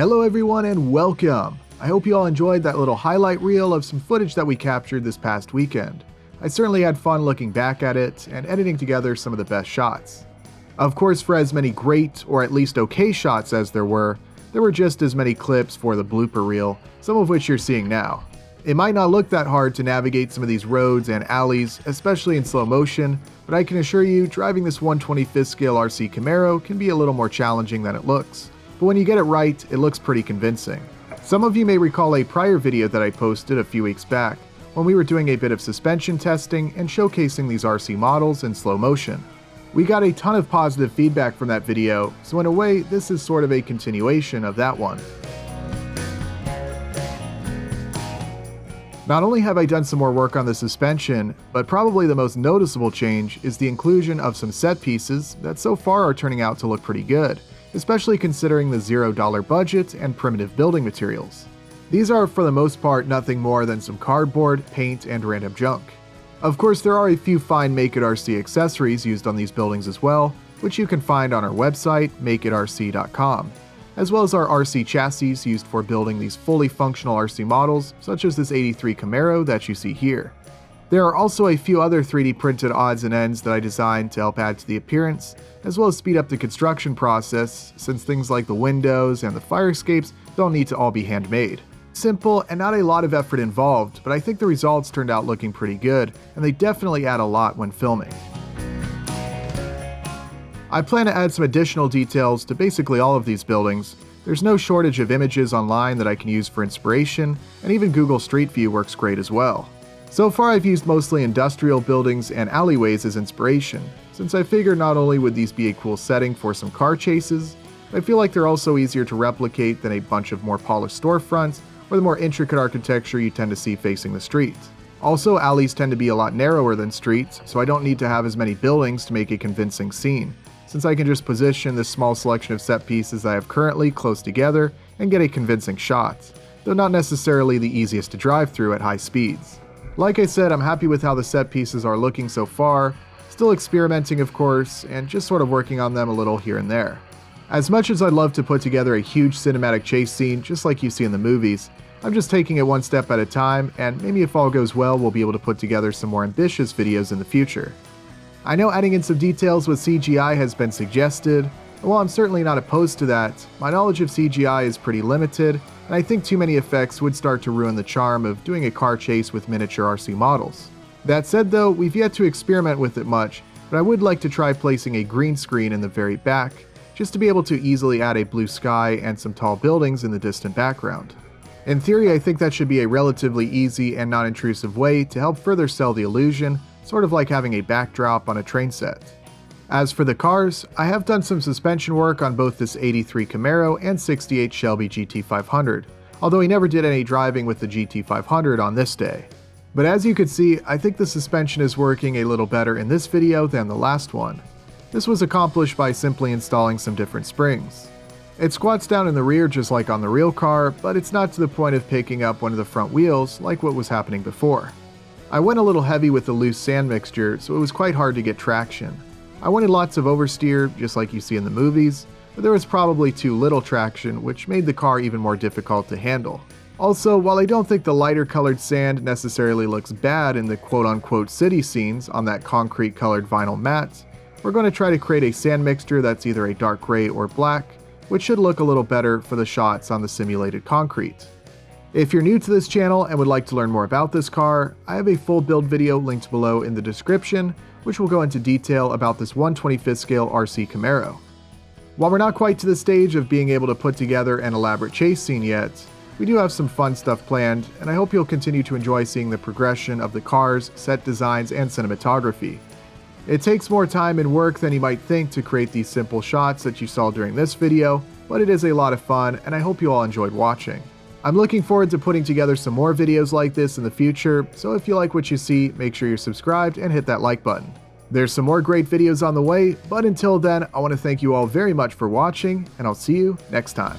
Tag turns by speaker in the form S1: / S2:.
S1: Hello everyone and welcome! I hope you all enjoyed that little highlight reel of some footage that we captured this past weekend. I certainly had fun looking back at it and editing together some of the best shots. Of course, for as many great or at least okay shots as there were just as many clips for the blooper reel, some of which you're seeing now. It might not look that hard to navigate some of these roads and alleys, especially in slow motion, but I can assure you driving this 1/25th scale RC Camaro can be a little more challenging than it looks. But when you get it right, it looks pretty convincing. Some of you may recall a prior video that I posted a few weeks back, when we were doing a bit of suspension testing and showcasing these RC models in slow motion. We got a ton of positive feedback from that video, so in a way, this is sort of a continuation of that one. Not only have I done some more work on the suspension, but probably the most noticeable change is the inclusion of some set pieces that so far are turning out to look pretty good, especially considering the $0 budget and primitive building materials. These are for the most part nothing more than some cardboard, paint, and random junk. Of course, there are a few fine Make It RC accessories used on these buildings as well, which you can find on our website, makeitrc.com, as well as our RC chassis used for building these fully functional RC models, such as this 83 Camaro that you see here. There are also a few other 3D printed odds and ends that I designed to help add to the appearance, as well as speed up the construction process, since things like the windows and the fire escapes don't need to all be handmade. Simple and not a lot of effort involved, but I think the results turned out looking pretty good, and they definitely add a lot when filming. I plan to add some additional details to basically all of these buildings. There's no shortage of images online that I can use for inspiration, and even Google Street View works great as well. So far I've used mostly industrial buildings and alleyways as inspiration, since I figured not only would these be a cool setting for some car chases, but I feel like they're also easier to replicate than a bunch of more polished storefronts or the more intricate architecture you tend to see facing the street. Also, alleys tend to be a lot narrower than streets, so I don't need to have as many buildings to make a convincing scene, since I can just position this small selection of set pieces I have currently close together and get a convincing shot, though not necessarily the easiest to drive through at high speeds. Like I said, I'm happy with how the set pieces are looking so far, still experimenting of course, and just sort of working on them a little here and there. As much as I'd love to put together a huge cinematic chase scene just like you see in the movies, I'm just taking it one step at a time, and maybe if all goes well, we'll be able to put together some more ambitious videos in the future. I know adding in some details with CGI has been suggested, and while I'm certainly not opposed to that, my knowledge of CGI is pretty limited, and I think too many effects would start to ruin the charm of doing a car chase with miniature RC models. That said though, we've yet to experiment with it much, but I would like to try placing a green screen in the very back, just to be able to easily add a blue sky and some tall buildings in the distant background. In theory, I think that should be a relatively easy and non-intrusive way to help further sell the illusion, sort of like having a backdrop on a train set. As for the cars, I have done some suspension work on both this 83 Camaro and 68 Shelby GT500, although he never did any driving with the GT500 on this day. But as you can see, I think the suspension is working a little better in this video than the last one. This was accomplished by simply installing some different springs. It squats down in the rear just like on the real car, but it's not to the point of picking up one of the front wheels like what was happening before. I went a little heavy with the loose sand mixture, so it was quite hard to get traction. I wanted lots of oversteer, just like you see in the movies, but there was probably too little traction, which made the car even more difficult to handle. Also, while I don't think the lighter colored sand necessarily looks bad in the quote-unquote city scenes on that concrete colored vinyl mat, we're going to try to create a sand mixture that's either a dark gray or black, which should look a little better for the shots on the simulated concrete. If you're new to this channel and would like to learn more about this car, I have a full build video linked below in the description, which will go into detail about this 1/25th scale RC Camaro. While we're not quite to the stage of being able to put together an elaborate chase scene yet, we do have some fun stuff planned, and I hope you'll continue to enjoy seeing the progression of the cars, set designs, and cinematography. It takes more time and work than you might think to create these simple shots that you saw during this video, but it is a lot of fun, and I hope you all enjoyed watching. I'm looking forward to putting together some more videos like this in the future, so if you like what you see, make sure you're subscribed and hit that like button. There's some more great videos on the way, but until then, I want to thank you all very much for watching, and I'll see you next time.